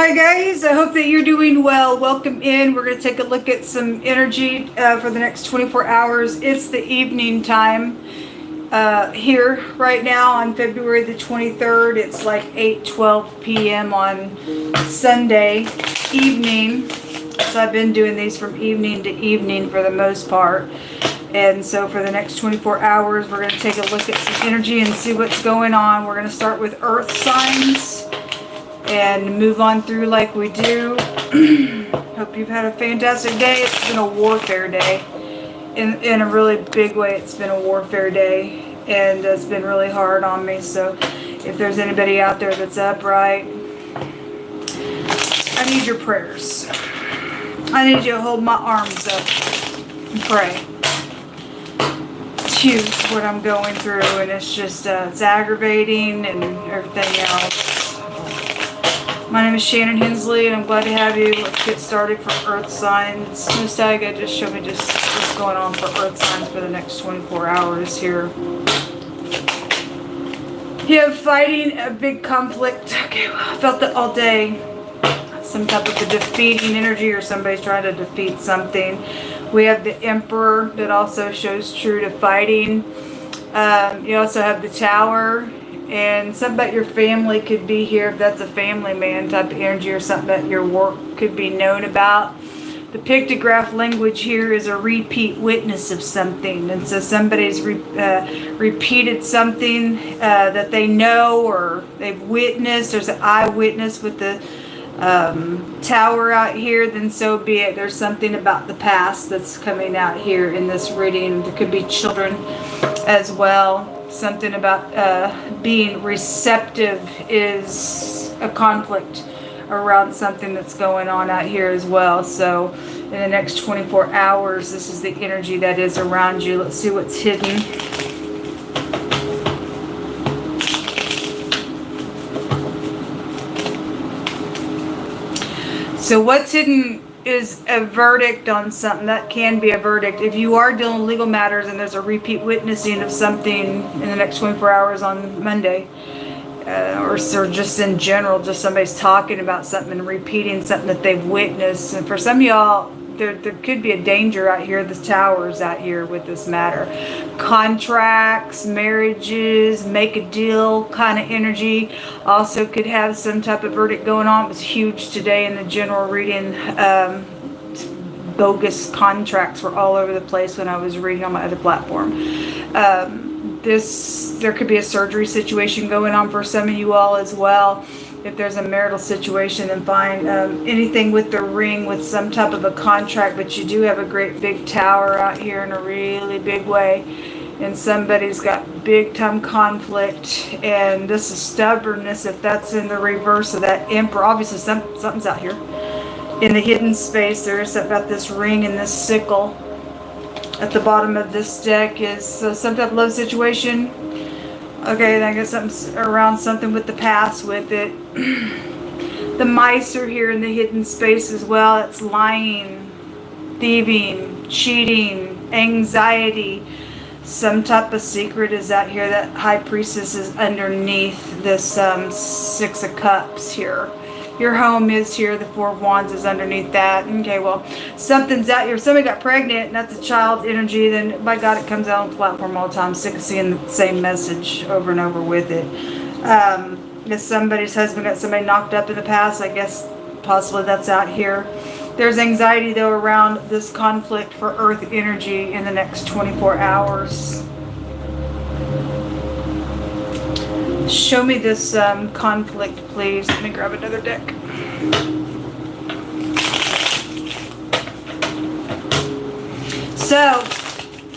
Hi guys, I hope that you're doing well. Welcome in. We're going to take a look at some energy for the next 24 hours. It's the evening time here right now on February the 23rd. It's like 8:12 p.m. on Sunday evening. So I've been doing these from evening to evening for the most part. And so for the next 24 hours, we're going to take a look at some energy and see what's going on. We're going to start with earth signs and move on through like we do. Hope you've had a fantastic day. It's been a warfare day. In a really big way, it's been a warfare day. And it's been really hard on me. So if there's anybody out there that's upright, I need your prayers. I need you to hold my arms up and pray. It's huge what I'm going through, and it's just, it's aggravating and everything else. My name is Shannon Hensley, and I'm glad to have you. Let's get started for Earth signs. Miss Tiga, just show me just what's going on for Earth signs for the next 24 hours here. You have fighting a big conflict. Okay, well, I felt that all day. Some type of a defeating energy, or somebody's trying to defeat something. We have the Emperor that also shows true to fighting. You also have the Tower. And something about your family could be here, if that's a family man type of energy, or something that your work could be known about. The pictograph language here is a repeat witness of something. And so somebody's repeated something that they know or they've witnessed. There's an eyewitness with the Tower out here, then so be it. There's something about the past that's coming out here in this reading. There could be children as well. Something about being receptive is a conflict around something that's going on out here as well. So in the next 24 hours, this is the energy that is around you. Let's see what's hidden. So what's hidden is a verdict on something. That can be a verdict. If you are dealing with legal matters and there's a repeat witnessing of something in the next 24 hours on Monday, or just in general, just somebody's talking about something and repeating something that they've witnessed. And for some of y'all, there could be a danger out here. The Tower's out here with this matter. Contracts, marriages, make a deal kind of energy. Also could have some type of verdict going on. It was huge today in the general reading. Bogus contracts were all over the place when I was reading on my other platform. There could be a surgery situation going on for some of you all as well. If there's a marital situation, then fine. Anything with the ring, with some type of a contract, but you do have a great big Tower out here in a really big way. And somebody's got big time conflict, and this is stubbornness. If that's in the reverse of that Emperor, obviously something's out here. In the hidden space, there is something about this ring and this sickle. At the bottom of this deck is some type of love situation. Okay, then I got something around something with the past with it. The mice are here in the hidden space as well. It's lying, thieving, cheating, anxiety. Some type of secret is out here. That High Priestess is underneath this Six of Cups here. Your home is here. The Four of Wands is underneath that. Okay, well, something's out here. If somebody got pregnant and that's a child energy, then by God, it comes out on the platform all the time. Sick of seeing the same message over and over with it. If somebody's husband got somebody knocked up in the past, I guess possibly that's out here. There's anxiety, though, around this conflict for Earth energy in the next 24 hours. Show me this conflict, please. Let me grab another deck. So,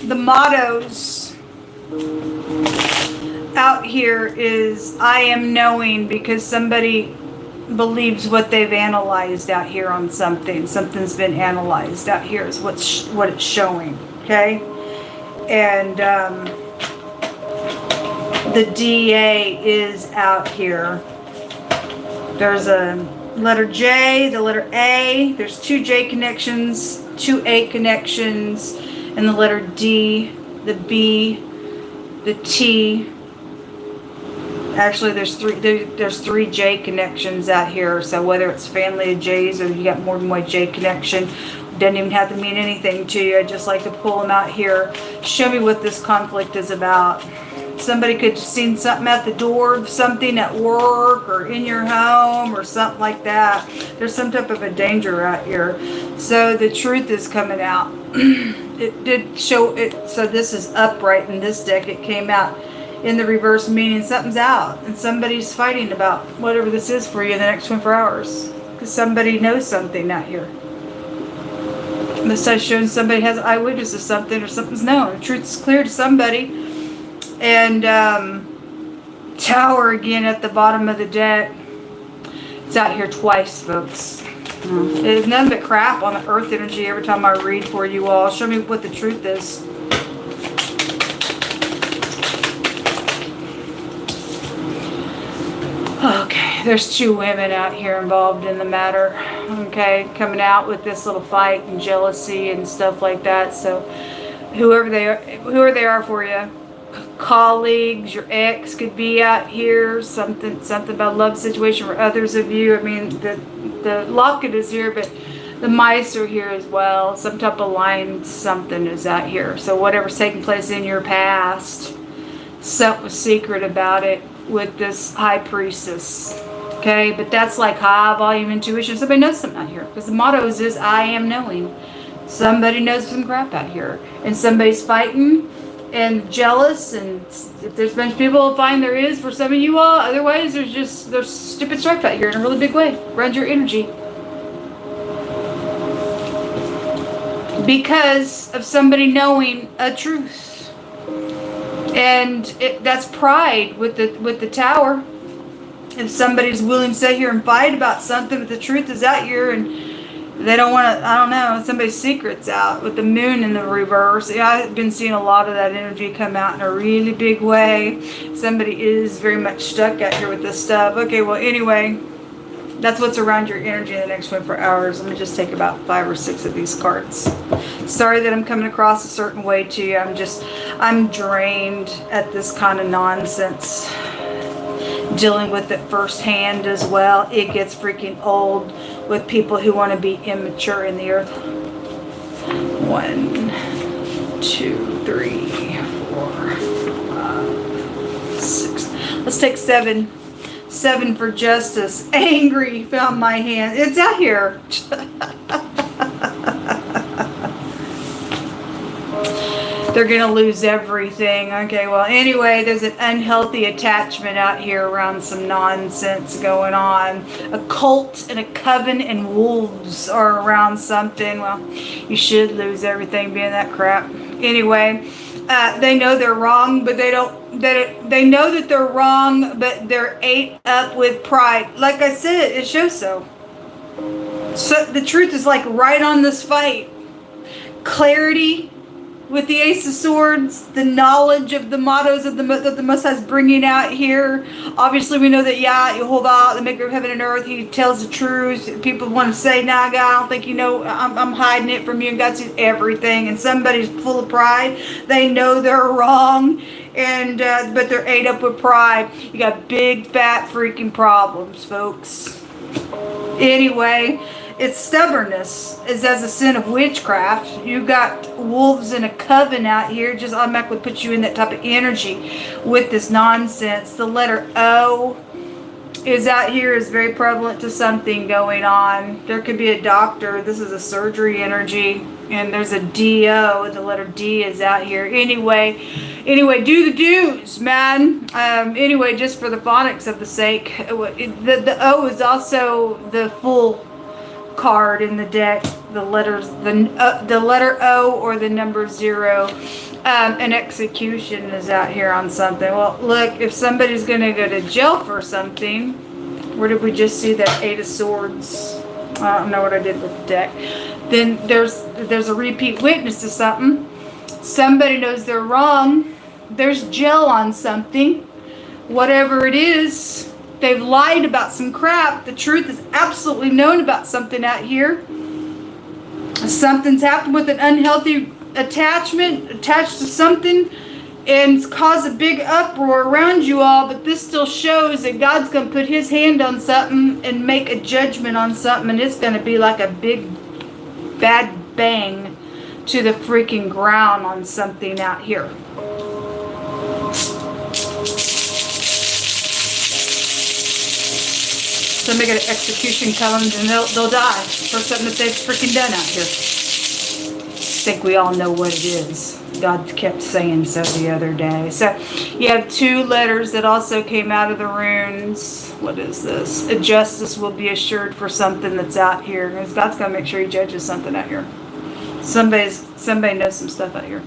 the mottos out here is, I am knowing, because somebody believes what they've analyzed out here on something. Something's been analyzed out here is what it's showing. Okay? And the DA is out here. There's a letter J, the letter A. There's two J connections, two A connections, and the letter D, the B, the T, Actually, there's three J connections out here. So whether it's family of J's or you got more than one J connection, doesn't even have to mean anything to you. I just like to pull them out here. Show me what this conflict is about. Somebody could have seen something at the door of something at work or in your home or something like that. There's some type of a danger out here. So the truth is coming out. It did show it. So this is upright in this deck. It came out in the reverse, meaning something's out and somebody's fighting about whatever this is for you in the next 24 hours. Because somebody knows something out here. This side showing somebody has eyewitness of something or something's known. The truth is clear to somebody. And Tower again at the bottom of the deck. It's out here twice, folks. It's nothing but crap on the earth energy every time I read for you all. Show me what the truth is. Okay, there's two women out here involved in the matter. Okay, coming out with this little fight and jealousy and stuff like that. So whoever they are for you. Colleagues, your ex could be out here, something about love situation for others of you. I mean, the locket is here, but the mice are here as well. Some type of line, something is out here. So whatever's taking place in your past, something was secret about it with this high priestess. Okay, but that's like high volume intuition. Somebody knows something out here because the motto is I am knowing. Somebody knows some crap out here, and somebody's fighting and jealous, and if there's a bunch of people, fine, there is for some of you all. Otherwise, there's stupid strife out here in a really big way. Runs your energy because of somebody knowing a truth, and that's pride with the Tower. If somebody's willing to sit here and fight about something, but the truth is out here and they don't want to, I don't know, somebody's secret's out with the moon in the reverse. Yeah, I've been seeing a lot of that energy come out in a really big way. Somebody is very much stuck out here with this stuff. Okay, well, anyway, that's what's around your energy in the next 24 hours. Let me just take about 5 or 6 of these cards. Sorry that I'm coming across a certain way to you. I'm drained at this kind of nonsense. Dealing with it firsthand as well. It gets freaking old with people who want to be immature in the earth. 1, 2, 3, 4, 5, 6. Let's take 7. 7 for justice. Angry. Found my hand. It's out here. They're going to lose everything. Okay, well, anyway, there's an unhealthy attachment out here around some nonsense going on. A cult and a coven and wolves are around something. Well, you should lose everything being that crap. Anyway, they know they're wrong, but they don't. They know that they're wrong, but they're ate up with pride. Like I said, it shows so. So the truth is like right on this fight. Clarity. With the Ace of Swords, the knowledge of the mottos of the Most High is bringing out here. Obviously, we know that Yah, Yehovah, the maker of heaven and earth, he tells the truth. People want to say, nah, God, I don't think you know, I'm hiding it from you, and God sees everything. And somebody's full of pride. They know they're wrong, and but they're ate up with pride. You got big, fat, freaking problems, folks. Anyway, its stubbornness is as a sin of witchcraft. You got wolves in a coven out here. Just automatically puts you in that type of energy with this nonsense. The letter O is out here, is very prevalent to something going on. There could be a doctor. This is a surgery energy. And there's a D-O. The letter D is out here. Anyway, do the do's, man. Anyway, just for the phonics of the sake, the O is also the full card in the deck. The letter O or the number 0. An execution is out here on something. Well, look, if somebody's going to go to jail for something, where did we just see that 8 of Swords? I don't know what I did with the deck. Then there's a repeat witness to something. Somebody knows they're wrong. There's jail on something. Whatever it is, they've lied about some crap. The truth is absolutely known about something out here. Something's happened with an unhealthy attachment, attached to something, and cause a big uproar around you all, but this still shows that God's going to put his hand on something and make a judgment on something, and it's going to be like a big bad bang to the freaking ground on something out here. Somebody got an execution coming and they'll die for something that they've freaking done out here. I think we all know what it is. God kept saying so the other day. So you have 2 letters that also came out of the runes. What is this? A justice will be assured for something that's out here. Because God's going to make sure he judges something out here. Somebody knows some stuff out here.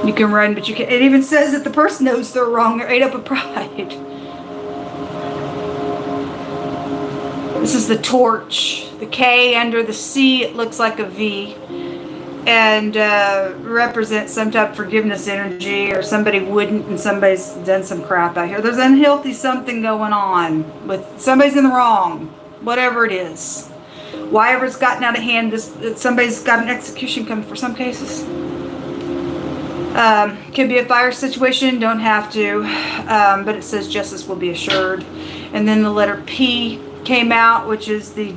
You can run, but you can't. It even says that the person knows they're wrong. They're ate up with pride. This is the torch. The K under the C, it looks like a V. And represents some type of forgiveness energy, or somebody wouldn't and somebody's done some crap out here. There's unhealthy something going on with somebody's in the wrong, whatever it is. Why ever it's gotten out of hand, somebody's got an execution coming for some cases. Could be a fire situation, don't have to, but it says justice will be assured. And then the letter P came out, which is the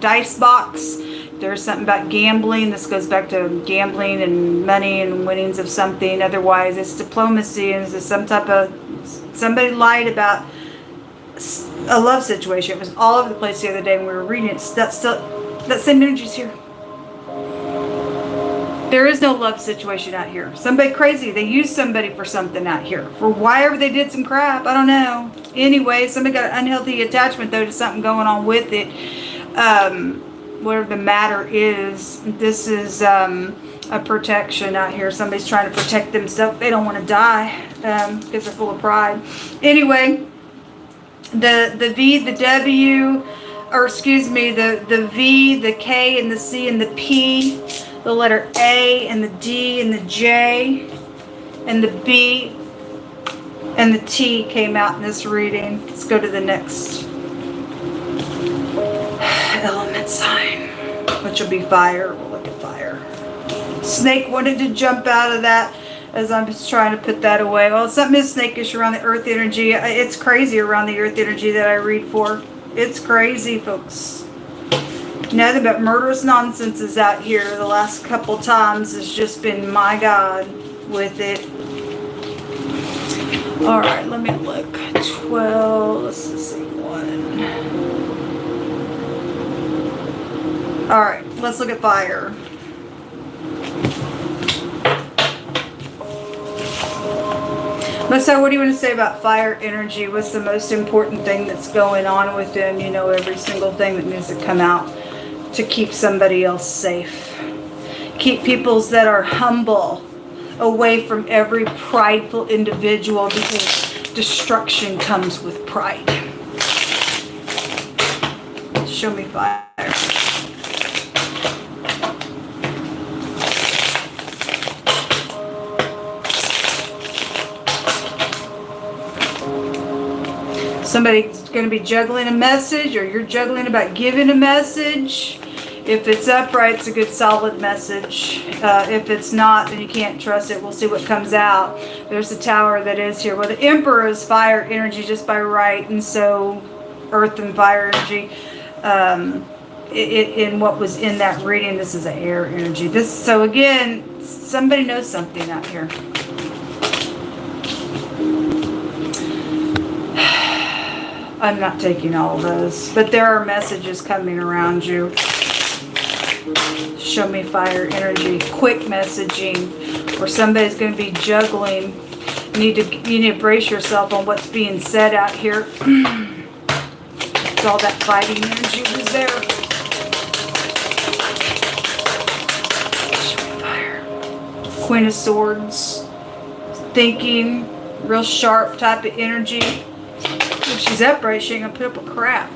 dice box. There's something about gambling. This goes back to gambling and money and winnings of something. Otherwise, it's diplomacy, and it's some type of, somebody lied about a love situation. It was all over the place the other day when we were reading it. That same energy's here. There is no love situation out here. Somebody crazy. They used somebody for something out here. For whatever they did some crap. I don't know. Anyway, somebody got an unhealthy attachment though to something going on with it. Whatever the matter is, this is a protection out here. Somebody's trying to protect themselves. They don't want to die because they're full of pride. Anyway, the V, the W, or excuse me, the V, the K, and the C, and the P, the letter A, and the D, and the J, and the B, and the T came out in this reading. Let's go to the next element sign, which will be fire. We'll look at fire. Snake wanted to jump out of that as I'm just trying to put that away. Well, something is snakish around the earth energy. It's crazy around the earth energy that I read for. It's crazy, folks. Nothing but murderous nonsense is out here. The last couple times has just been, my God, with it. All right, let me look. 12, let's see, 1. All right, let's look at fire. So what do you want to say about fire energy? What's the most important thing that's going on within, you know, every single thing that needs to come out to keep somebody else safe? Keep peoples that are humble away from every prideful individual, because destruction comes with pride. Show me fire. Somebody's going to be juggling a message, or you're juggling about giving a message. If it's upright, it's a good solid message. If it's not, then you can't trust it. We'll see what comes out. There's the tower that is here. Well, the Emperor is fire energy just by right, and so earth and fire energy. In what was in that reading, this is an air energy. So again, somebody knows something out here. I'm not taking all of those, but there are messages coming around you. Show me fire energy, quick messaging, or somebody's going to be juggling. You need to brace yourself on what's being said out here. It's all that fighting energy was there. Show me fire. Queen of Swords, thinking, real sharp type of energy. If she's upright, she ain't gonna put up with crap.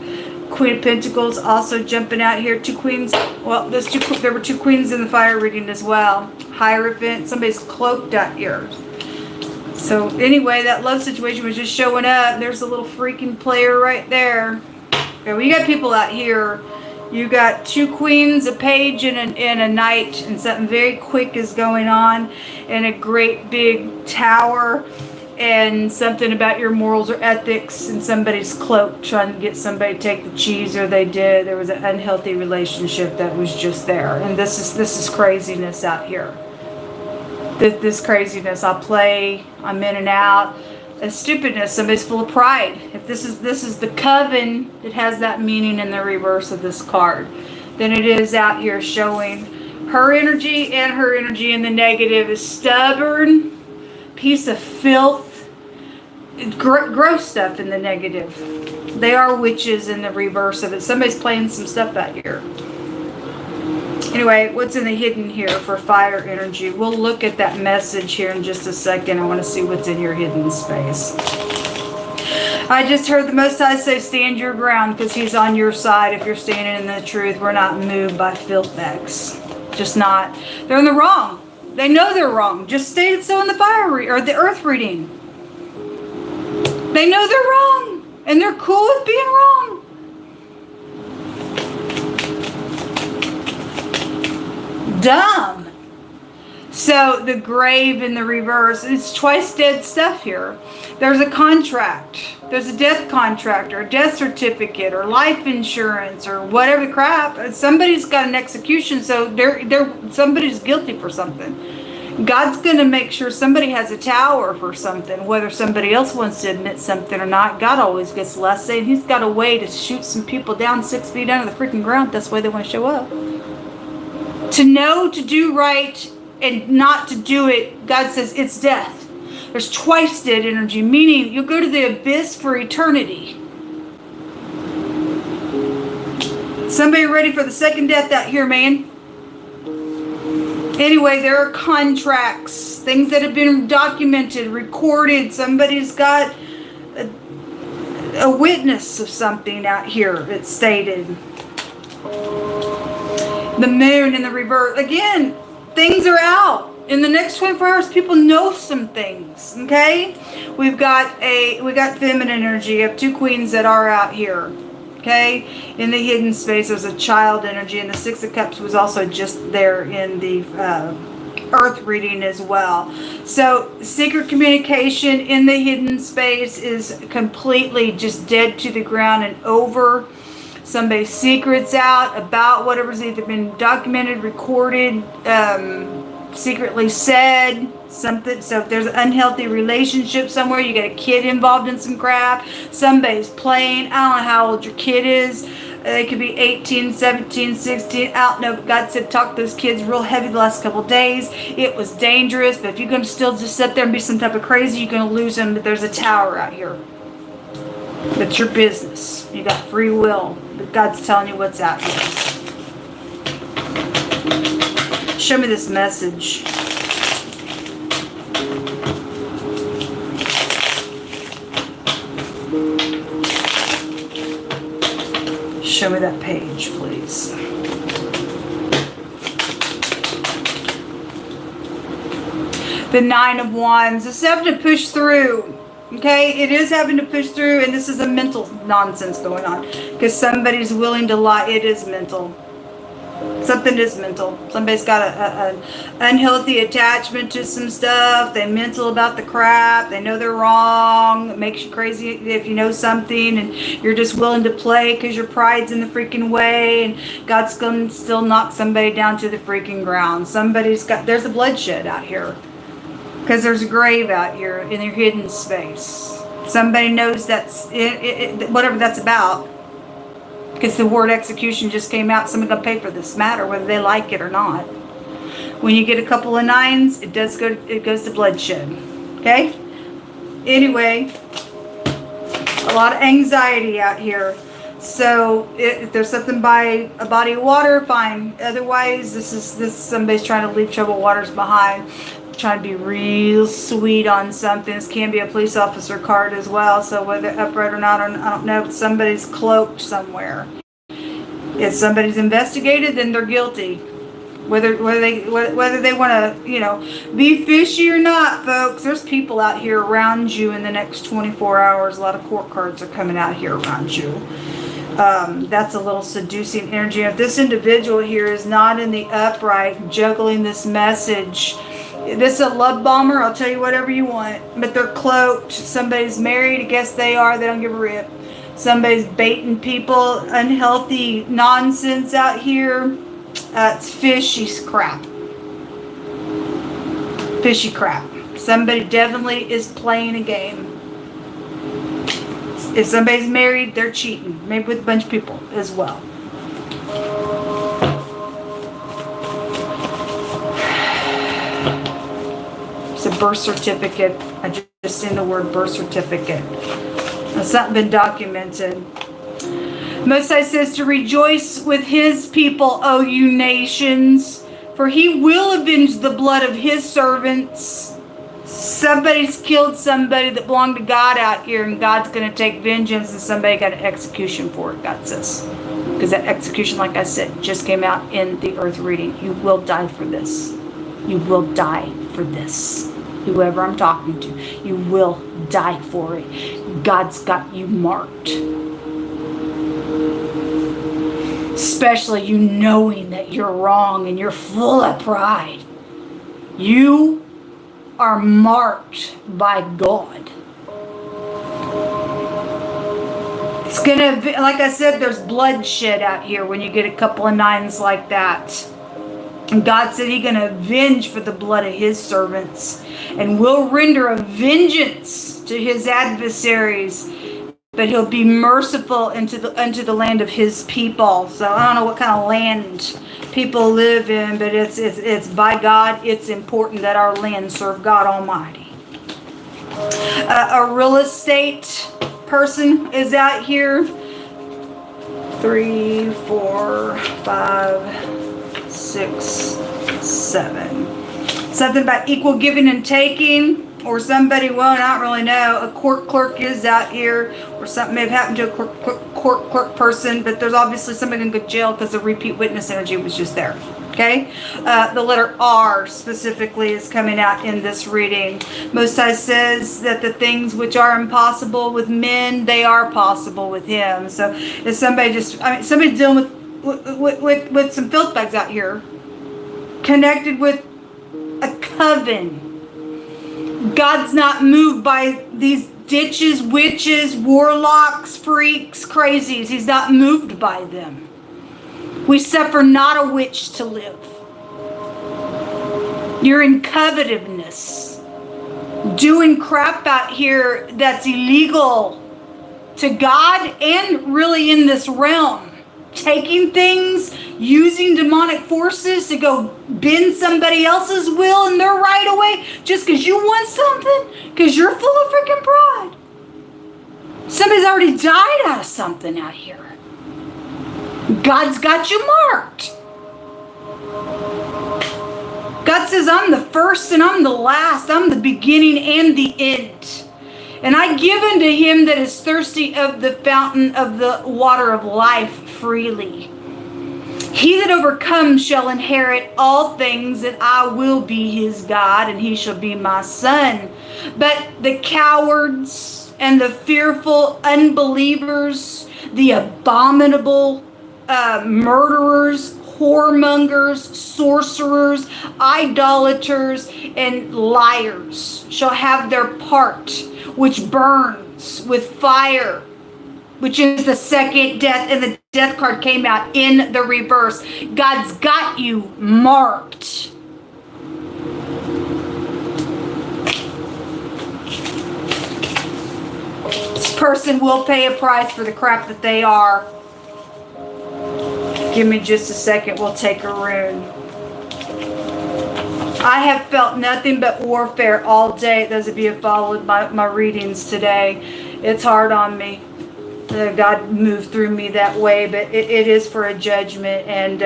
Queen of Pentacles also jumping out here. 2 queens. Well, there were 2 queens in the fire reading as well. Hierophant. Somebody's cloaked out here. So anyway, that love situation was just showing up. There's a little freaking player right there. Okay, we got people out here You got 2 queens, a page, and a knight, and something very quick is going on, and a great big tower, and something about your morals or ethics, and somebody's cloak trying to get somebody to take the cheese, or they did. There was an unhealthy relationship that was just there, and this is craziness out here. This craziness. I'm in and out. A stupidness. Somebody's full of pride. If this is the coven, it has that meaning in the reverse of this card. Then it is out here showing her energy, and her energy in the negative is stubborn, piece of filth, gross stuff in the negative. They are witches in the reverse of it. Somebody's playing some stuff out here. Anyway, what's in the hidden here for fire energy? We'll look at that message here in just a second. I want to see what's in your hidden space. I just heard the Most High say, stand your ground, because He's on your side. If you're standing in the truth, we're not moved by filth X. Just not. They're in the wrong. They know they're wrong. Just stated so in the or the earth reading. They know they're wrong, and they're cool with being wrong. Dumb. So the grave in the reverse, it's twice dead stuff here. There's a contract. There's a death contract, or a death certificate, or life insurance, or whatever the crap. Somebody's got an execution, so somebody's guilty for something. God's going to make sure somebody has a tower for something, whether somebody else wants to admit something or not. God always gets less, saying He's got a way to shoot some people down 6 feet under the freaking ground. That's why they want to show up. To know to do right and not to do it, God says it's death. There's twice dead energy, meaning you'll go to the abyss for eternity. Somebody ready for the second death out here, man? Anyway, there are contracts, things that have been documented, recorded. Somebody's got a witness of something out here, it's stated. The moon in the reverse. Again, things are out. In the next 24 hours, people know some things. Okay? We got feminine energy. You have 2 queens that are out here. Okay? In the hidden space, there's a child energy. And the 6 of Cups was also just there in the earth reading as well. So, secret communication in the hidden space is completely just dead to the ground and over. Somebody's secrets out about whatever's either been documented, recorded, secretly said, something. So if there's an unhealthy relationship somewhere, you got a kid involved in some crap, somebody's playing. I don't know how old your kid is. They could be 18, 17, 16. I don't know, but God said talk to those kids real heavy the last couple of days. It was dangerous, but if you're going to still just sit there and be some type of crazy, you're going to lose them. But there's a tower out here. It's your business. You got free will. But God's telling you what's out here. Show me this message. Show me that page, please. The 9 of Wands. It's having to push through. Okay, it is having to push through, and this is a mental nonsense going on because somebody's willing to lie. It is mental. Something is mental. Somebody's got an unhealthy attachment to some stuff. They're mental about the crap. They know they're wrong. It makes you crazy if you know something and you're just willing to play because your pride's in the freaking way, and God's going to still knock somebody down to the freaking ground. There's a bloodshed out here. Because there's a grave out here in your hidden space. Somebody knows that's whatever that's about. Because the word execution just came out. Someone's going to pay for this matter, whether they like it or not. When you get a couple of 9s, it goes to bloodshed. Okay? Anyway, a lot of anxiety out here. So if there's something by a body of water, fine. Otherwise, this somebody's trying to leave troubled waters behind. Trying to be real sweet on something. This can be a police officer card as well, so whether upright or not, I don't know, but somebody's cloaked somewhere. If somebody's investigated, then they're guilty. Whether they want to, be fishy or not, folks, there's people out here around you in the next 24 hours. A lot of court cards are coming out here around you. That's a little seducing energy. If this individual here is not in the upright, juggling this message, this is a love bomber. I'll tell you whatever you want, but they're cloaked. Somebody's married. I guess they are. They don't give a rip. Somebody's baiting people. Unhealthy nonsense out here. It's fishy crap. Fishy crap. Somebody definitely is playing a game. If somebody's married, they're cheating. Maybe with a bunch of people as well. It's a birth certificate. I just seen the word birth certificate. It's not been documented. Most High says to rejoice with his people, O you nations, for he will avenge the blood of his servants. Somebody's killed somebody that belonged to God out here, and God's going to take vengeance, and somebody got an execution for it, God says. Because that execution, like I said, just came out in the earth reading. You will die for this. You will die for this. Whoever I'm talking to, you will die for it. God's got you marked. Especially you knowing that you're wrong and you're full of pride. You are marked by God. It's gonna, like I said, there's bloodshed out here when you get a couple of nines like that. And God said He's gonna avenge for the blood of His servants, and will render a vengeance to His adversaries, but He'll be merciful unto the land of His people. So I don't know what kind of land people live in, but it's by God. It's important that our land serve God Almighty. A real estate person is out here. 3, 4, 5, 6, 7. Something about equal giving and taking, or somebody, well, I don't really know. A court clerk is out here, or something may have happened to a court clerk person, but there's obviously somebody going to go to jail because the repeat witness energy was just there. Okay? The letter R specifically is coming out in this reading. Most High says that the things which are impossible with men, they are possible with Him. So if somebody somebody's dealing with some filth bags out here, connected with a coven. God's not moved by these ditches, witches, warlocks, freaks, crazies. He's not moved by them. We suffer not a witch to live. You're in covetousness. Doing crap out here that's illegal to God and really in this realm. Taking things, using demonic forces to go bend somebody else's will in their right away just because you want something, because you're full of freaking pride. Somebody's already died out of something out here. God's got you marked. God says, I'm the first and I'm the last. I'm the beginning and the end. And I give unto him that is thirsty of the fountain of the water of life freely. He that overcomes shall inherit all things, and I will be his God, and he shall be my son. But the cowards and the fearful unbelievers, the abominable murderers, whoremongers, sorcerers, idolaters, and liars shall have their part, which burns with fire, which is the second death. And the death card came out in the reverse. God's got you marked. This person will pay a price for the crap that they are. Give me just a second. We'll take a rune. I have felt nothing but warfare all day. Those of you who followed my readings today, it's hard on me. God moved through me that way, but it is for a judgment, and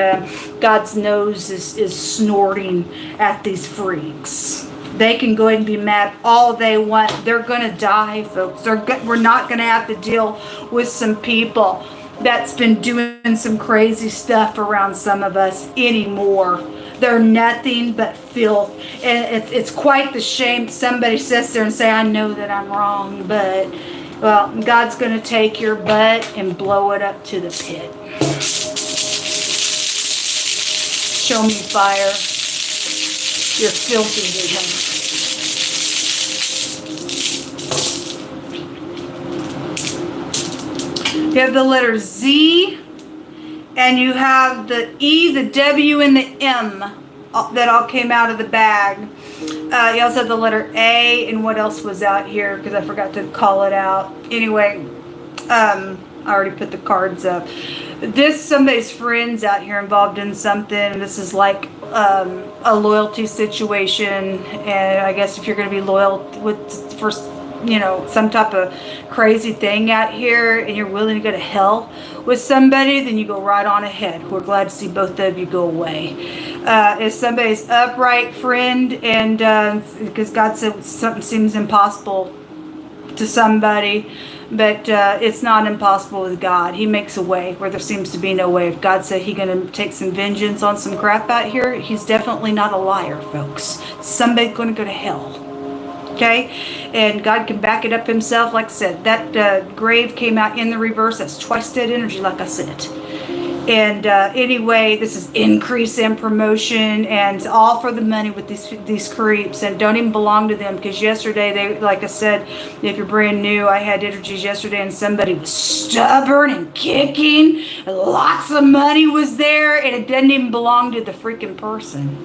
God's nose is snorting at these freaks. They can go ahead and be mad all they want. They're going to die, folks. We're not going to have to deal with some people that's been doing some crazy stuff around some of us anymore. They're nothing but filth. And it's quite the shame somebody sits there and say, I know that I'm wrong, but Well, God's going to take your butt and blow it up to the pit. Show me fire. You're filthy to him. You have the letter Z, and you have the E, the W, and the M that all came out of the bag. You also have the letter A, and what else was out here? Because I forgot to call it out. Anyway, I already put the cards up. Somebody's friends out here involved in something. This is like a loyalty situation, and I guess if you're going to be loyal for some type of crazy thing out here, and you're willing to go to hell with somebody, then you go right on ahead. We're glad to see both of you go away. If somebody's upright friend, and because God said something seems impossible to somebody, but it's not impossible with God. He makes a way where there seems to be no way. If God said He's going to take some vengeance on some crap out here, He's definitely not a liar, folks. Somebody's going to go to hell. Okay? And God can back it up Himself. Like I said, that grave came out in the reverse. That's twice dead energy, like I said. And anyway, this is increase in promotion, and all for the money with these creeps, and don't even belong to them. Because yesterday, they, like I said, if you're brand new, I had energies yesterday, and somebody was stubborn and kicking, and lots of money was there, and it doesn't even belong to the freaking person.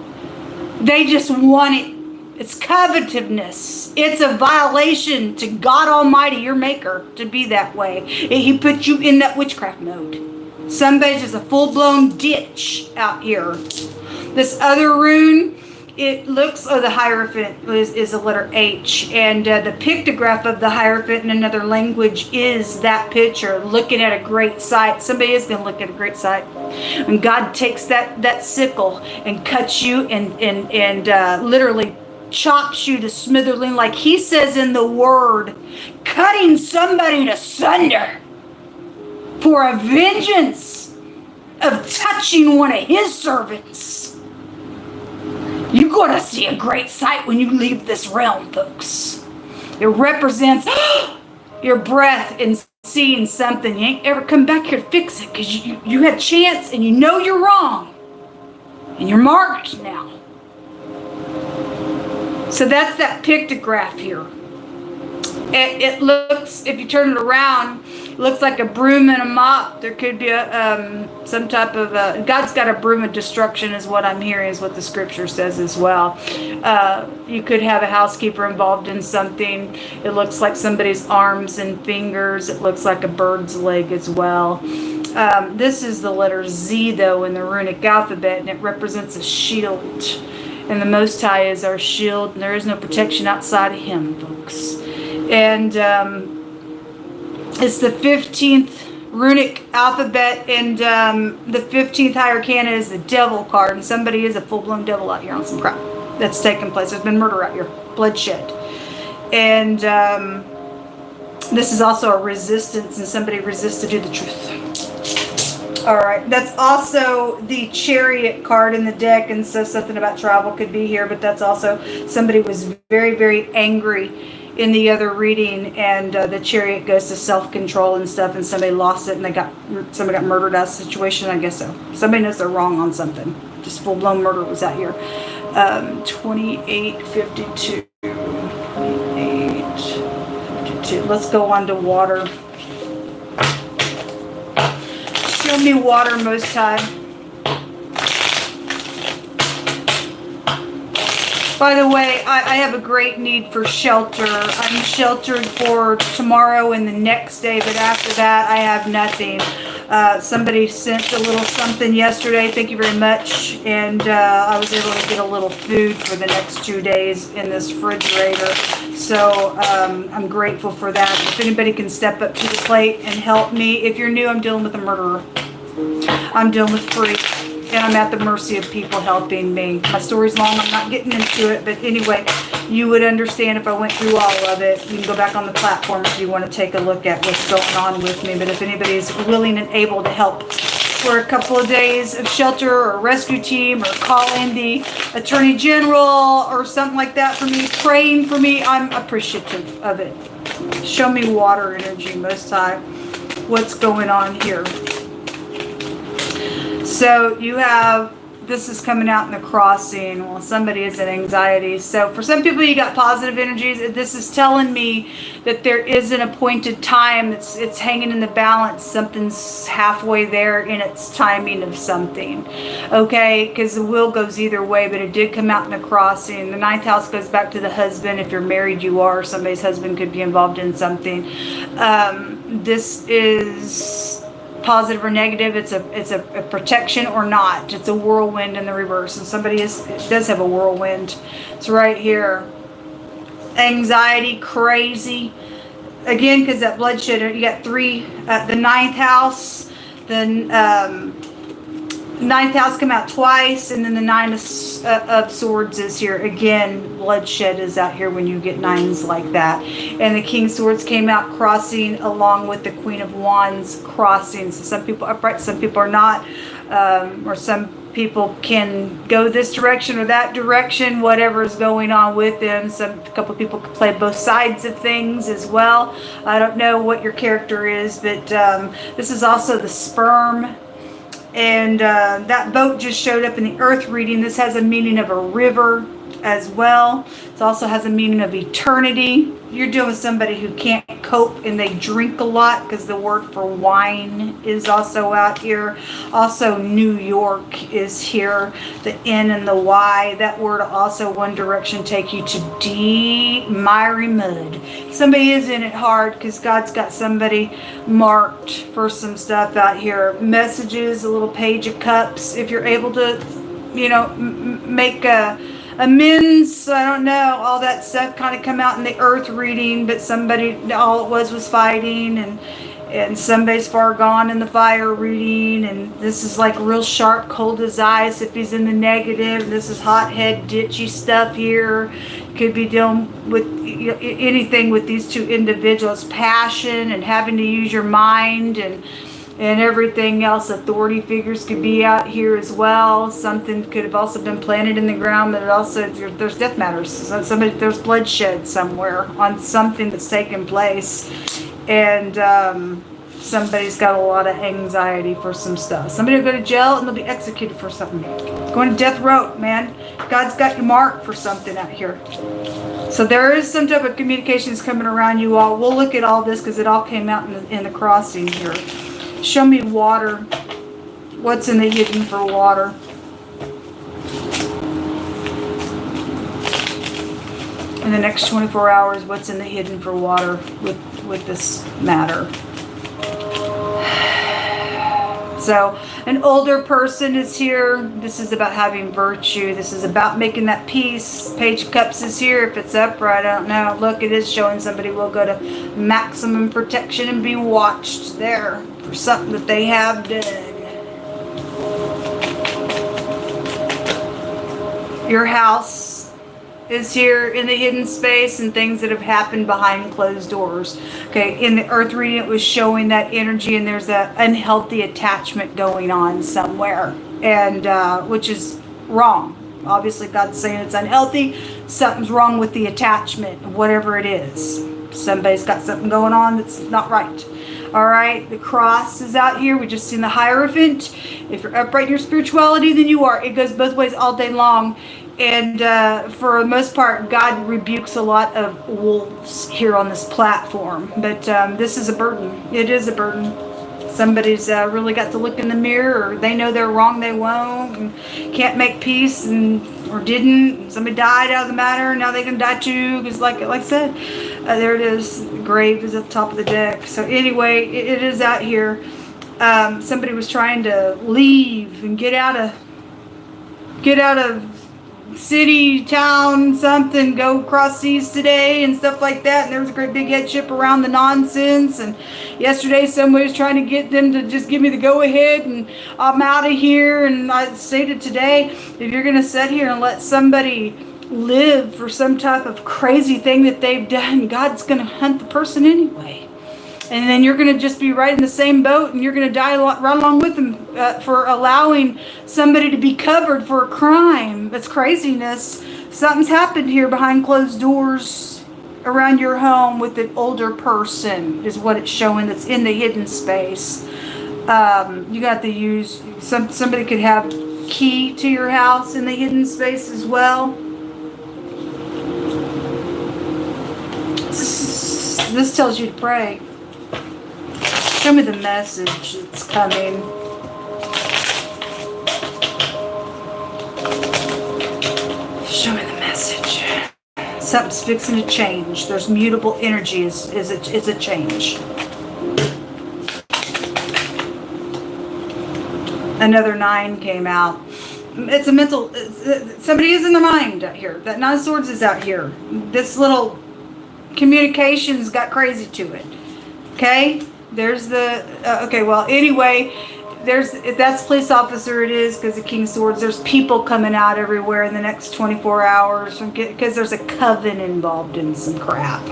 They just want it. It's covetousness. It's a violation to God Almighty, your maker, to be that way. He put you in that witchcraft mode. Somebody's just a full-blown ditch out here. This other rune, it looks, the Hierophant is a letter H. And the pictograph of the Hierophant in another language is that picture, looking at a great sight. Somebody is going to look at a great sight. When God takes that sickle and cuts you and literally chops you to smithereens, like He says in the Word, cutting somebody to sunder for a vengeance of touching one of His servants. You're going to see a great sight when you leave this realm, folks. It represents your breath in seeing something. You ain't ever come back here to fix it, because you had a chance and you know you're wrong. And you're marked now. So that's that pictograph here. It looks, if you turn it around, it looks like a broom and a mop. There could be some type of God's got a broom of destruction, is what I'm hearing, is what the scripture says as well. You could have a housekeeper involved in something. It looks like somebody's arms and fingers. It looks like a bird's leg as well. This is the letter Z, though, in the runic alphabet, and it represents a shield. And the Most High is our shield, and there is no protection outside of Him, folks. And it's the 15th runic alphabet, and the 15th high arcana is the devil card, and somebody is a full-blown devil out here on some crap that's taking place. There's been murder out here, bloodshed. And this is also a resistance, and somebody resists to do the truth. All right, that's also the Chariot card in the deck, and so something about travel could be here, but that's also somebody was very, very angry in the other reading, and the Chariot goes to self-control and stuff, and somebody lost it, and somebody got murdered out of the situation. I guess so. Somebody knows they're wrong on something. Just full-blown murder was out here. 2852. 2852. Let's go on to water. Show me water, Most High. By the way, I have a great need for shelter. I'm sheltered for tomorrow and the next day, but after that, I have nothing. Somebody sent a little something yesterday. Thank you very much. And I was able to get a little food for the next 2 days in this refrigerator. So I'm grateful for that. If anybody can step up to the plate and help me. If you're new, I'm dealing with a murderer. I'm dealing with freak. And I'm at the mercy of people helping me. My story's long. I'm not getting into it. But anyway, you would understand if I went through all of it. You can go back on the platform if you want to take a look at what's going on with me. But if anybody's willing and able to help for a couple of days of shelter or a rescue team, or call in the Attorney General or something like that for me, praying for me, I'm appreciative of it. Show me water energy, Most High. What's going on here? So you have, this is coming out in the crossing. Well, somebody is in anxiety. So for some people, you got positive energies. This is telling me that there is an appointed time. It's hanging in the balance. Something's halfway there in its timing of something. Okay, because the wheel goes either way, but it did come out in the crossing. The 9th house goes back to the husband. If you're married, you are. Somebody's husband could be involved in something. This is positive or negative. It's a protection or not. It's a whirlwind in the reverse, and somebody does have a whirlwind. It's right here. Anxiety, crazy. Again, because that bloodshed, you got 3, the 9th house, the 9th house come out twice, and then the 9 of swords is here. Again, bloodshed is out here when you get 9s like that. And the king swords came out crossing along with the queen of wands crossing. So some people are upright, some people are not, or some people can go this direction or that direction, whatever is going on with them. A couple people can play both sides of things as well. I don't know what your character is, but this is also the sperm. And that boat just showed up in the earth reading. This has a meaning of a river as well. It also has a meaning of eternity. You're dealing with somebody who can't cope and they drink a lot, because the word for wine is also out here. Also, New York is here. The N and the Y. That word also, one direction, take you to miry mud. Somebody is in it hard because God's got somebody marked for some stuff out here. Messages, a little page of cups. If you're able to, make amends, I don't know, all that stuff kind of come out in the earth reading, but somebody, all it was fighting, and somebody's far gone in the fire reading, and this is like real sharp, cold as ice if he's in the negative. This is hothead, ditchy stuff here. Could be dealing with anything with these two individuals, passion and having to use your mind and everything else. Authority figures could be out here as well. Something could have also been planted in the ground, but it also, there's death matters. There's bloodshed somewhere on something that's taken place, and somebody's got a lot of anxiety for some stuff. Somebody will go to jail and they'll be executed for something. Going to death row, man. God's got you marked for something out here. So there is some type of communications coming around you all. We'll look at all this because it all came out in the crossing here. Show me water. What's in the hidden for water? In the next 24 hours, what's in the hidden for water with this matter? So an older person is here. This is about having virtue. This is about making that peace. Page of Cups is here. If it's upright, I don't know. Look, it is showing somebody will go to maximum protection and be watched there for something that they have done. Your house is here in the hidden space, and things that have happened behind closed doors. Okay, in the earth reading, it was showing that energy, and there's that unhealthy attachment going on somewhere, and which is wrong. Obviously, God's saying it's unhealthy. Something's wrong with the attachment, whatever it is. Somebody's got something going on that's not right. All right, the cross is out here. We just seen the Hierophant. If you're upright in your spirituality, then you are. It goes both ways all day long. And for the most part, God rebukes a lot of wolves here on this platform. But this is a burden. It is a burden. Somebody's really got to look in the mirror, or they know they're wrong, they won't, and can't make peace, or didn't. Somebody died out of the matter, and now they can die too. Because like I said, there it is. The grave is at the top of the deck. So anyway, it is out here. Somebody was trying to leave and get out of city, town, something, go across seas today and stuff like that, and there was a great big headship around the nonsense. And yesterday somebody was trying to get them to just give me the go ahead and I'm out of here. And I stated today, if you're going to sit here and let somebody live for some type of crazy thing that they've done, God's going to hunt the person anyway. And then you're going to just be right in the same boat, and you're going to die right along with them for allowing somebody to be covered for a crime. That's craziness. Something's happened here behind closed doors. around your home with an older person is what it's showing that's in the hidden space. You got to use, somebody could have key to your house in the hidden space as well. This tells you to pray. Show me the message that's coming. Show me the message. Something's fixing to change. There's mutable energy is a change. Another 9 came out. It's a mental, somebody is in their mind out here. That 9 of Swords is out here. This little communications got crazy to it. Okay? There's the, okay, well, anyway, if that's police officer, it is, because the King of Swords, there's people coming out everywhere in the next 24 hours, because there's a coven involved in some crap.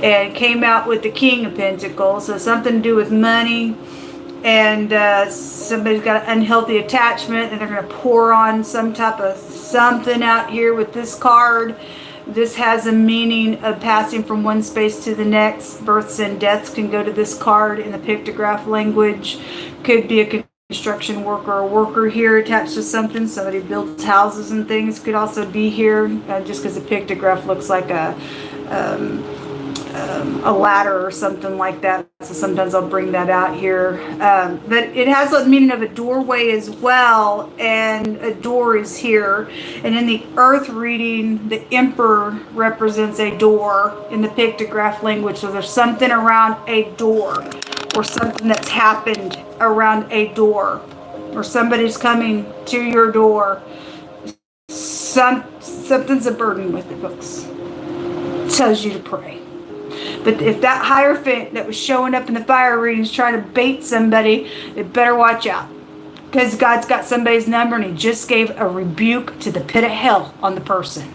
And came out with the King of Pentacles, so something to do with money, and somebody's got an unhealthy attachment, and they're going to pour on some type of something out here with this card. This has a meaning of passing from one space to the next. Births and deaths can go to this card in the pictograph language. Could be a construction worker or a worker here attached to something. Somebody builds houses and things. Could also be here just because the pictograph looks like a ladder or something like that. So sometimes I'll bring that out here. But it has the meaning of a doorway as well, and a door is here. And in the earth reading, the Emperor represents a door in the pictograph language. So there's something around a door, or something that's happened around a door, or somebody's coming to your door. Something's a burden with it, folks. It tells you to pray. But if that Hierophant that was showing up in the fire readings trying to bait somebody, it better watch out. Because God's got somebody's number, and he just gave a rebuke to the pit of hell on the person.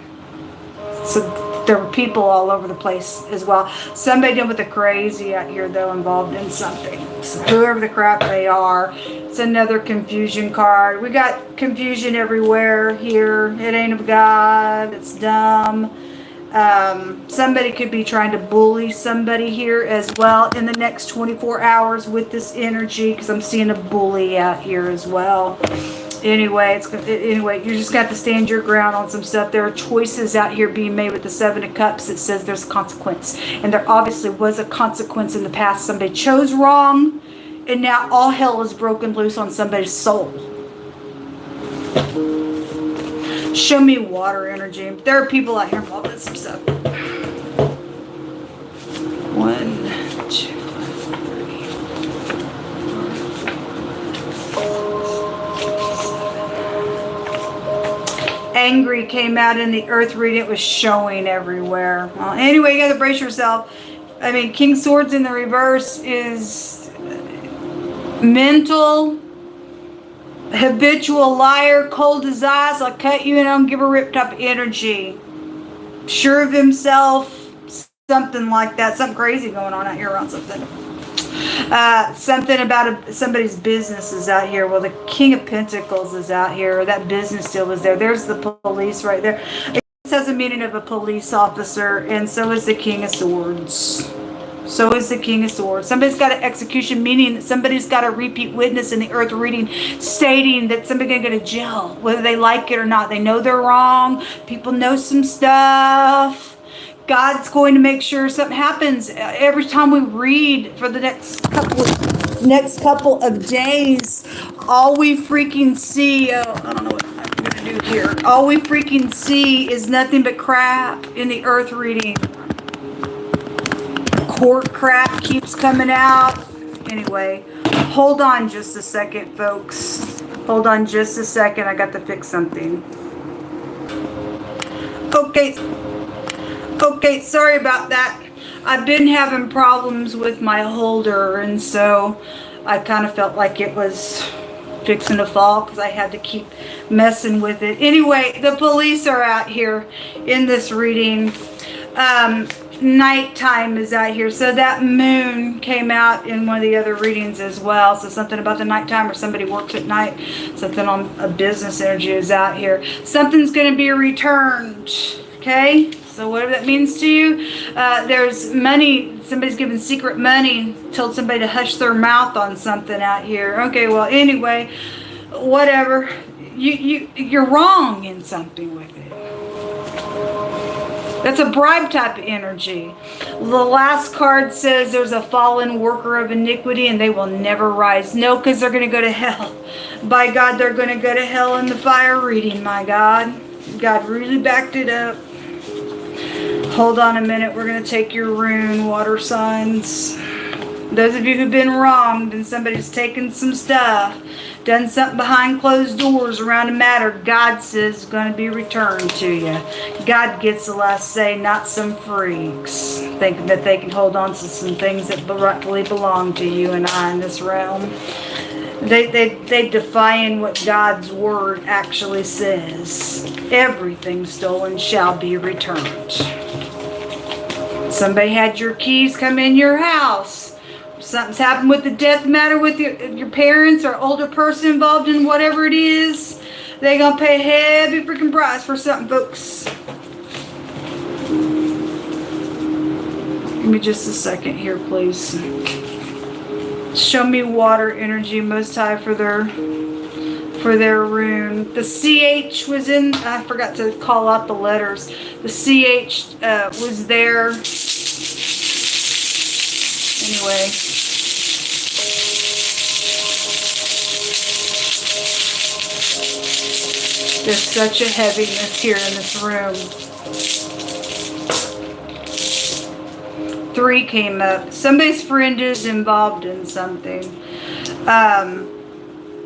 So there were people all over the place as well. Somebody dealing with a crazy out here, though, involved in something. So whoever the crap they are. It's another confusion card. We got confusion everywhere here. It ain't of God. It's dumb. Somebody could be trying to bully somebody here as well in the next 24 hours with this energy, because I'm seeing a bully out here as well. Anyway, you just got to stand your ground on some stuff. There are choices out here being made with the 7 of Cups that says there's a consequence, and there obviously was a consequence in the past. Somebody chose wrong, and now all hell is broken loose on somebody's soul. Show me water energy. There are people out here involved in some stuff. 1, 2, 3, 4. Angry came out in the earth reading. It was showing everywhere. Well, anyway, you got to brace yourself. I mean, King Swords in the reverse is mental, habitual liar, cold as ice, I'll cut you and I don't give a rip type of energy. Sure of himself, something like that. Something crazy going on out here around something. Something about somebody's business is out here. Well, the King of Pentacles is out here. That business deal was there. There's the police right there. It has a meaning of a police officer, and so is the King of Swords. So is the King of Swords. Somebody's got an execution, meaning that somebody's got a repeat witness in the earth reading stating that somebody's going to go to jail, whether they like it or not. They know they're wrong. People know some stuff. God's going to make sure something happens. Every time we read for the next couple of days, all we freaking see, I don't know what I'm going to do here. All we freaking see is nothing but crap in the earth reading. Court crap keeps coming out. Anyway, hold on just a second, folks. Hold on just a second. I got to fix something. Okay, sorry about that. I've been having problems with my holder, and so I kind of felt like it was fixing to fall because I had to keep messing with it. Anyway, the police are out here in this reading. Nighttime is out here, so that moon came out in one of the other readings as well. So something about the nighttime, or somebody works at night, something on a business energy is out here. Something's going to be returned. Okay? So whatever that means to you. There's money. Somebody's giving secret money. Told somebody to hush their mouth on something out here. Okay, well, anyway, whatever. You're wrong in something with it. That's a bribe type of energy. The last card says there's a fallen worker of iniquity and they will never rise. No, because they're going to go to hell. By God, they're going to go to hell in the fire reading, my God. God really backed it up. Hold on a minute. We're going to take your rune, water signs. Those of you who've been wronged and somebody's taken some stuff, done something behind closed doors around a matter, God says is going to be returned to you. God gets the last say, not some freaks thinking that they can hold on to some things that rightfully belong to you and I in this realm. They defying what God's word actually says. Everything stolen shall be returned. Somebody had your keys come in your house. Something's happened with the death matter with your parents or older person involved in whatever it is. They're going to pay a heavy freaking price for something, folks. Give me just a second here, please. Show me water energy, Most High, for their rune. The CH was in, I forgot to call out the letters. The CH was there. Anyway. There's such a heaviness here in this room. 3 came up. Somebody's friend is involved in something.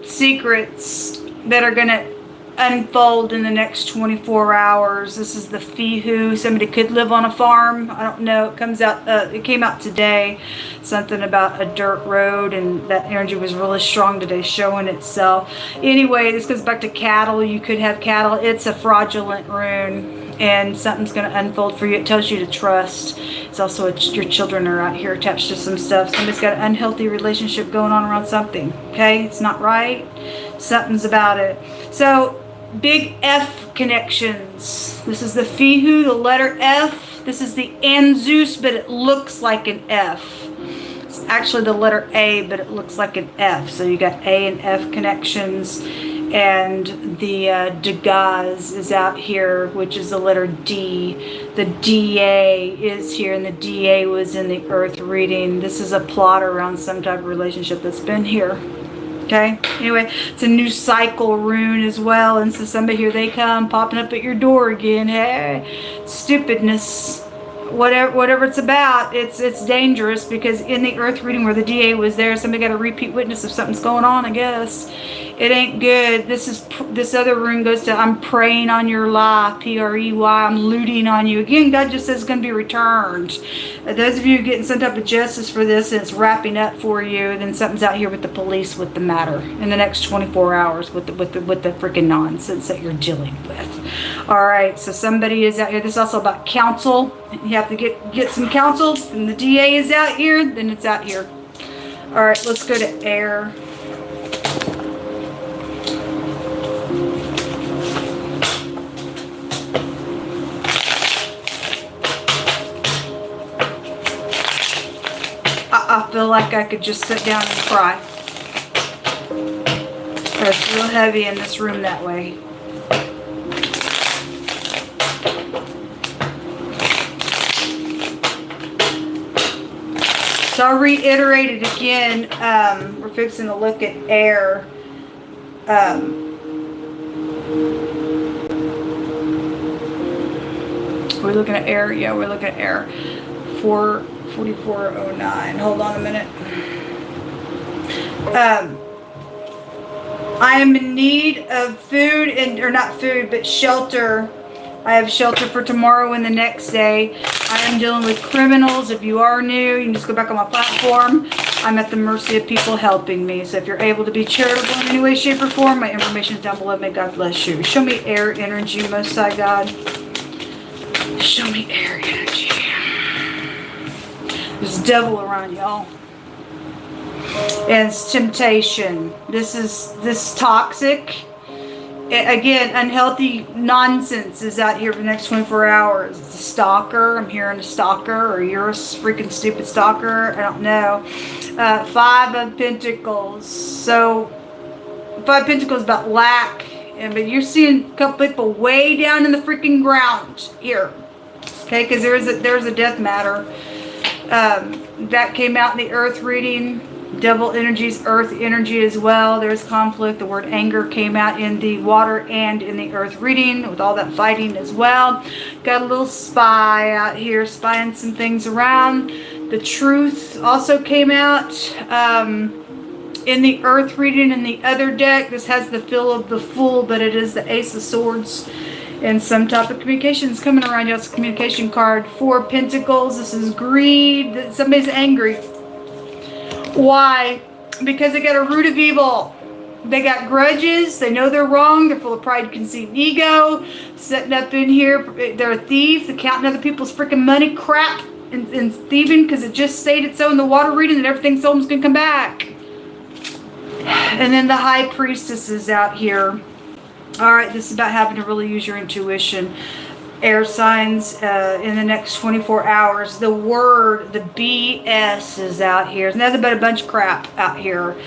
Secrets that are going to unfold in the next 24 hours. This is the Fehu. Somebody could live on a farm. I don't know. It comes out. It came out today. Something about a dirt road, and that energy was really strong today, showing itself. Anyway, this goes back to cattle. You could have cattle. It's a fraudulent rune, and something's going to unfold for you. It tells you to trust. It's also your children are out here attached to some stuff. Somebody's got an unhealthy relationship going on around something. Okay, it's not right. Something's about it. So. Big F connections. This is the Fehu, the letter F. This is the Anzus, but it looks like an F. It's actually the letter A, but it looks like an F. So you got A and F connections. And the Degas is out here, which is the letter D. The DA is here, and the DA was in the Earth reading. This is a plot around some type of relationship that's been here. Okay, anyway, it's a new cycle rune as well. And so somebody, here they come, popping up at your door again. Hey, stupidness. Whatever it's about, it's dangerous, because in the Earth reading where the DA was there, somebody got a repeat witness of something's going on, I guess. It ain't good. This other rune goes to, I'm preying on your life, P-R-E-Y, I'm looting on you. Again, God just says it's going to be returned. Those of you getting some type of justice for this and it's wrapping up for you, then something's out here with the police with the matter in the next 24 hours with the freaking nonsense that you're dealing with. All right, so somebody is out here. This is also about counsel. You have to get some counsel, and the DA is out here, then it's out here. All right, let's go to air. I feel like I could just sit down and cry. It's real heavy in this room that way. So I'll reiterate it again. We're fixing to look at air. We're looking at air. Yeah, we're looking at air. 4409. Hold on a minute. I am in need of food, or not food, but shelter. I have shelter for tomorrow and the next day. I am dealing with criminals. If you are new, you can just go back on my platform. I'm at the mercy of people helping me. So if you're able to be charitable in any way, shape, or form, my information is down below. May God bless you. Show me air energy, Most High God. Show me air energy. There's devil around, y'all. And it's temptation. This is toxic. Again, unhealthy nonsense is out here for the next 24 hours. It's a stalker. I'm hearing a stalker, or you're a freaking stupid stalker. I don't know. 5 of Pentacles. So 5 of Pentacles is about lack. But you're seeing a couple people way down in the freaking ground here. Okay, because there's a death matter. That came out in the earth reading. Devil energies, earth energy as well. There's conflict. The word anger came out in the water and in the earth reading with all that fighting as well. Got a little spy out here spying some things around. The truth also came out in the earth reading in the other deck. This has the feel of the Fool, but it is the Ace of Swords. And some type of communication is coming around you. It's a communication card. 4 Pentacles. This is greed. Somebody's angry. Why? Because they got a root of evil. They got grudges. They know they're wrong. They're full of pride, conceit, and ego. Setting up in here. They're a thief. They're counting other people's freaking money. Crap. And thieving, because it just stated so in the water reading that everything sold is going to come back. And then the High Priestess is out here. Alright, this is about having to really use your intuition. Air signs in the next 24 hours. The word, the BS is out here. It's nothing but a bunch of crap out here.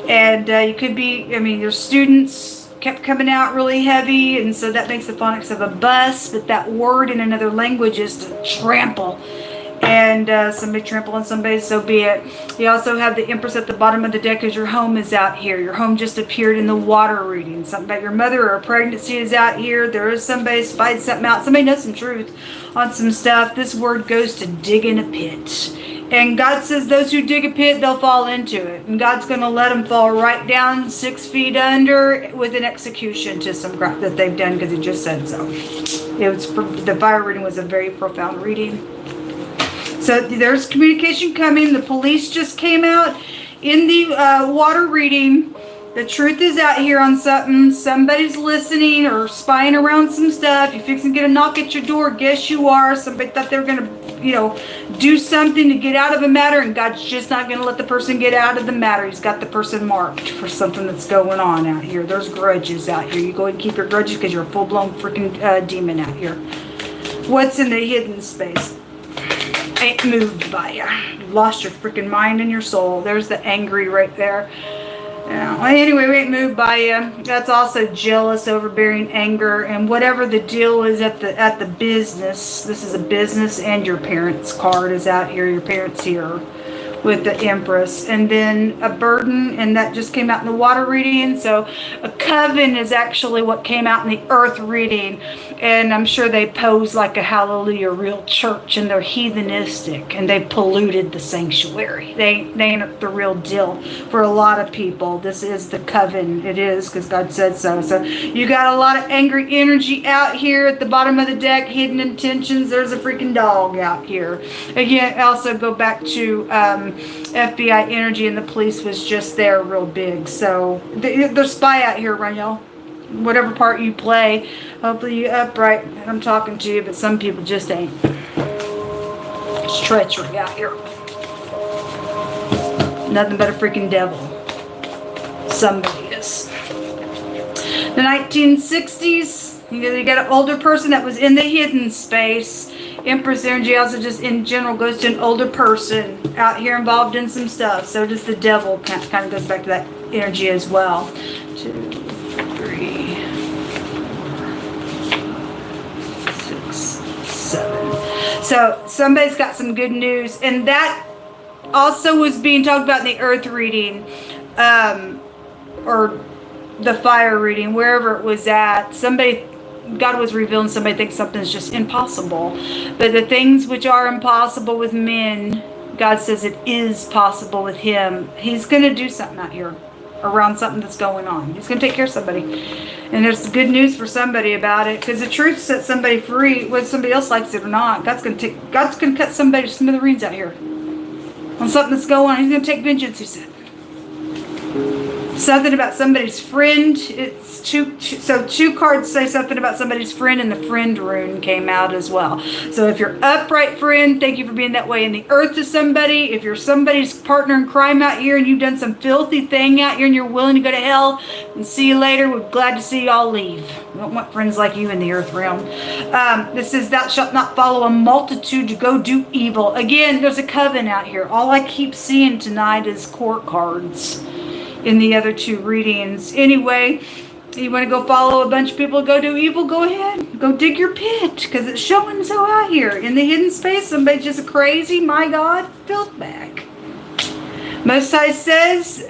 And you could be, I mean, your students kept coming out really heavy, and so that makes the phonics of a bus, but that word in another language is to trample. And somebody trample on somebody, so be it. You also have the Empress at the bottom of the deck as your home is out here. Your home just appeared in the water reading. Something about your mother or a pregnancy is out here. There is somebody spied something out. Somebody knows some truth on some stuff. This word goes to dig in a pit. And God says those who dig a pit, they'll fall into it. And God's going to let them fall right down 6 feet under with an execution to some crap that they've done, because He just said so. The fire reading was a very profound reading. So there's communication coming. The police just came out in the water reading. The truth is out here on something. Somebody's listening or spying around some stuff. You're fixing to get a knock at your door. Guess you are. Somebody thought they were going to, do something to get out of a matter, and God's just not going to let the person get out of the matter. He's got the person marked for something that's going on out here. There's grudges out here. You go and keep your grudges because you're a full-blown freaking demon out here. What's in the hidden space? Ain't moved by you. You've lost your freaking mind and your soul. There's the angry right there. Well, anyway, we ain't moved by you. That's also jealous, overbearing anger, and whatever the deal is at the business. This is a business, and your parents' card is out here. Your parents here with the Empress, and then a burden, and that just came out in the water reading. So a coven is actually what came out in the earth reading, and I'm sure they pose like a hallelujah real church, and they're heathenistic, and they polluted the sanctuary. They ain't the real deal for a lot of people. This is the coven. It is, because God said so. So you got a lot of angry energy out here at the bottom of the deck, hidden intentions. There's a freaking dog out here. Again, also go back to FBI energy, and the police was just there real big. So there's spy out here, Raniel. Whatever part you play, hopefully you upright. I'm talking to you, but some people just ain't. It's treachery out here. Nothing but a freaking devil. Somebody is. The 1960s, you got an older person that was in the hidden space. Empress energy also just in general goes to an older person out here involved in some stuff. So does the devil, kind of goes back to that energy as well. 2, 3, 4, 6, 7. So somebody's got some good news, and that also was being talked about in the earth reading, or the fire reading, wherever it was at. God was revealing somebody thinks something's just impossible. But the things which are impossible with men, God says it is possible with Him. He's going to do something out here around something that's going on. He's going to take care of somebody. And there's good news for somebody about it, because the truth sets somebody free, whether somebody else likes it or not. God's going to cut somebody to smithereens out here on something that's going on. He's going to take vengeance, He said. Something about somebody's friend. It's two cards say something about somebody's friend, and the friend rune came out as well. So if you're upright friend, thank you for being that way in the earth to somebody. If you're somebody's partner in crime out here and you've done some filthy thing out here and you're willing to go to hell, and see you later, we're glad to see y'all leave. We don't want friends like you in the earth realm. This is, thou shalt not follow a multitude to go do evil. Again, there's a coven out here. All I keep seeing tonight is court cards in the other two readings. Anyway, you want to go follow a bunch of people, go do evil, go ahead. Go dig your pit, because it's showing so out here. In the hidden space, somebody's just a crazy, my God, filth bag. Most High says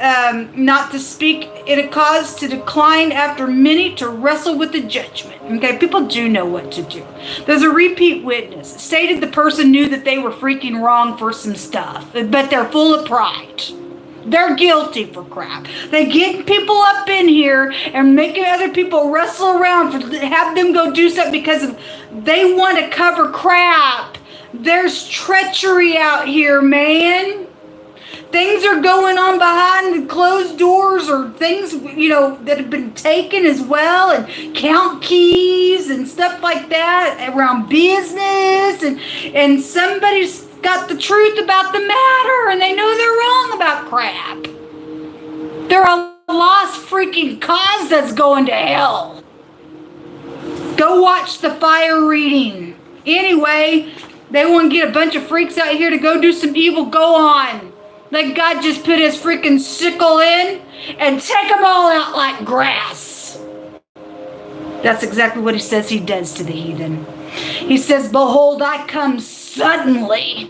not to speak in a cause to decline after many to wrestle with the judgment. Okay, people do know what to do. There's a repeat witness. Stated the person knew that they were freaking wrong for some stuff, but they're full of pride. They're guilty for crap. They get people up in here and making other people wrestle around for have them go do something because of they want to cover crap. There's treachery out here, man. Things are going on behind the closed doors, or things, you know, that have been taken as well, and count keys and stuff like that around business, and somebody's got the truth about the matter, and they know they're wrong about crap. They're a lost freaking cause that's going to hell. Go watch the fire reading. Anyway, they want to get a bunch of freaks out here to go do some evil. Go on. Let God just put his freaking sickle in and take them all out like grass. That's exactly what he says he does to the heathen. He says, behold, I come suddenly,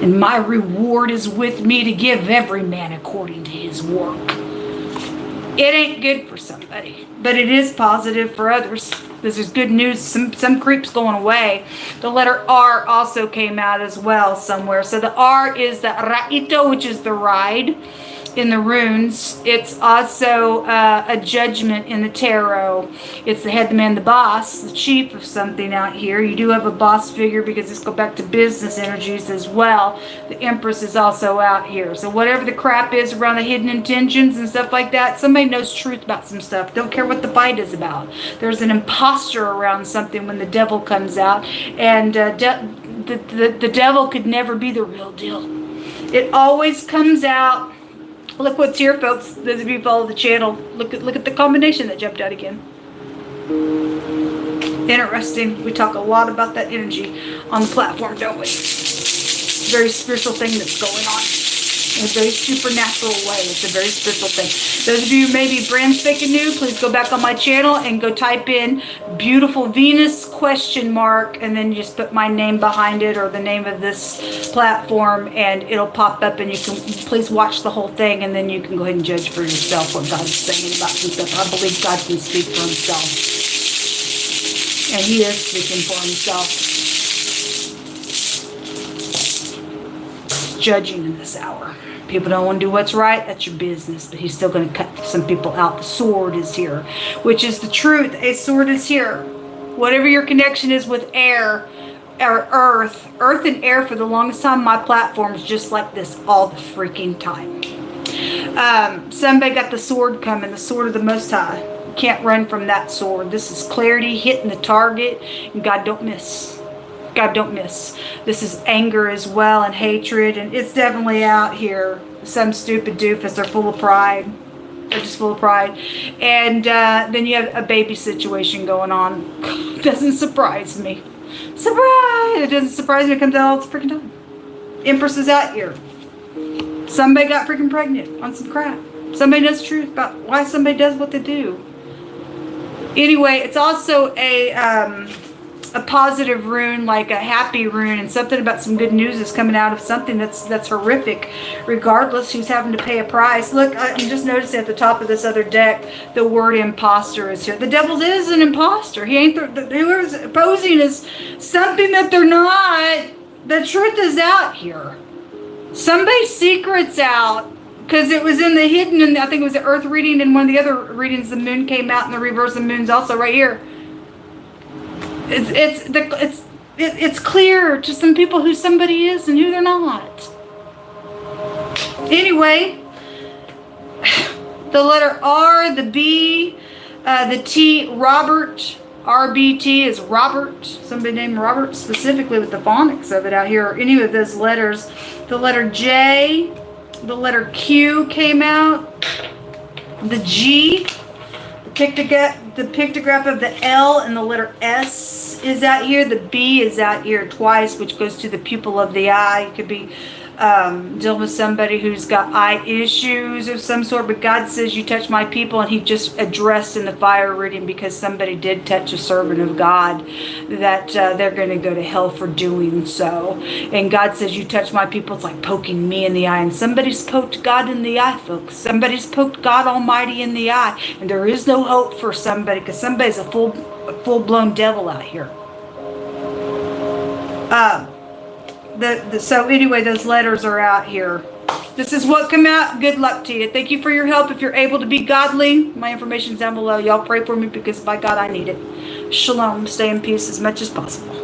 and my reward is with me to give every man according to his work. It ain't good for somebody, but it is positive for others. This is good news. Some creeps going away. The letter R also came out as well somewhere. So the R is the Raito, which is the ride in the runes. It's also a judgment in the tarot. It's the head, the man, the boss, the chief of something out here. You do have a boss figure because let's go back to business energies as well. The Empress is also out here. So whatever the crap is around the hidden intentions and stuff like that, somebody knows truth about some stuff. Don't care what the fight is about. There's an imposter around something when the devil comes out, and the devil could never be the real deal. It always comes out. Look what's here, folks. Those of you who follow the channel, look at the combination that jumped out again. Interesting. We talk a lot about that energy on the platform, don't we? It's a very spiritual thing that's going on. In a very supernatural way. It's a very spiritual thing. Those of you who may be brand spanking new, please go back on my channel and go type in Beautiful Venus ? And then just put my name behind it or the name of this platform, and it'll pop up, and you can please watch the whole thing, and then you can go ahead and judge for yourself what God's saying about some stuff. I believe God can speak for himself. And he is speaking for himself. Judging in this hour. People don't want to do what's right. That's your business. But he's still going to cut some people out. The sword is here, which is the truth. A sword is here. Whatever your connection is with air or earth and air, for the longest time, my platform is just like this all the freaking time. Somebody got the sword coming, the sword of the Most High. You can't run from that sword. This is clarity, hitting the target, and God don't miss. God don't miss. This is anger as well, and hatred, and it's definitely out here. Some stupid doofus are full of pride. They're just full of pride. And then you have a baby situation going on. Doesn't surprise me. Surprise! It doesn't surprise me. It comes out all the freaking time. Empress is out here. Somebody got freaking pregnant on some crap. Somebody knows the truth about why somebody does what they do. Anyway, it's also a positive rune, like a happy rune, and something about some good news is coming out of something that's horrific, regardless who's having to pay a price. Look, I'm just noticing at the top of this other deck, the word imposter is here. The devil is an imposter. He ain't whoever's posing as something that they're not. The truth is out here. Somebody's secret's out, because it was in the hidden, and I think it was the earth reading, and one of the other readings the moon came out, and the reverse of the moon's also right here. It's clear to some people who somebody is and who they're not. Anyway, The letter R, the B, the T, Robert. RBT is Robert. Somebody named Robert specifically with the phonics of it out here. Or any of those letters. The letter J, the letter Q came out. The G, the pictograph of the L and the letter S is out here. The B is out here twice, which goes to the pupil of the eye. It could be dealing with somebody who's got eye issues of some sort, but God says you touch my people, and he just addressed in the fire reading because somebody did touch a servant of God that they're going to go to hell for doing so. And God says you touch my people, it's like poking me in the eye, and somebody's poked God in the eye, folks. Somebody's poked God Almighty in the eye, and there is no hope for somebody because somebody's a full-blown devil out here. So anyway, those letters are out here. This is what come out. Good luck to you. Thank you for your help. If you're able to be godly, my information's down below. Y'all pray for me because by God I need it. Shalom. Stay in peace as much as possible.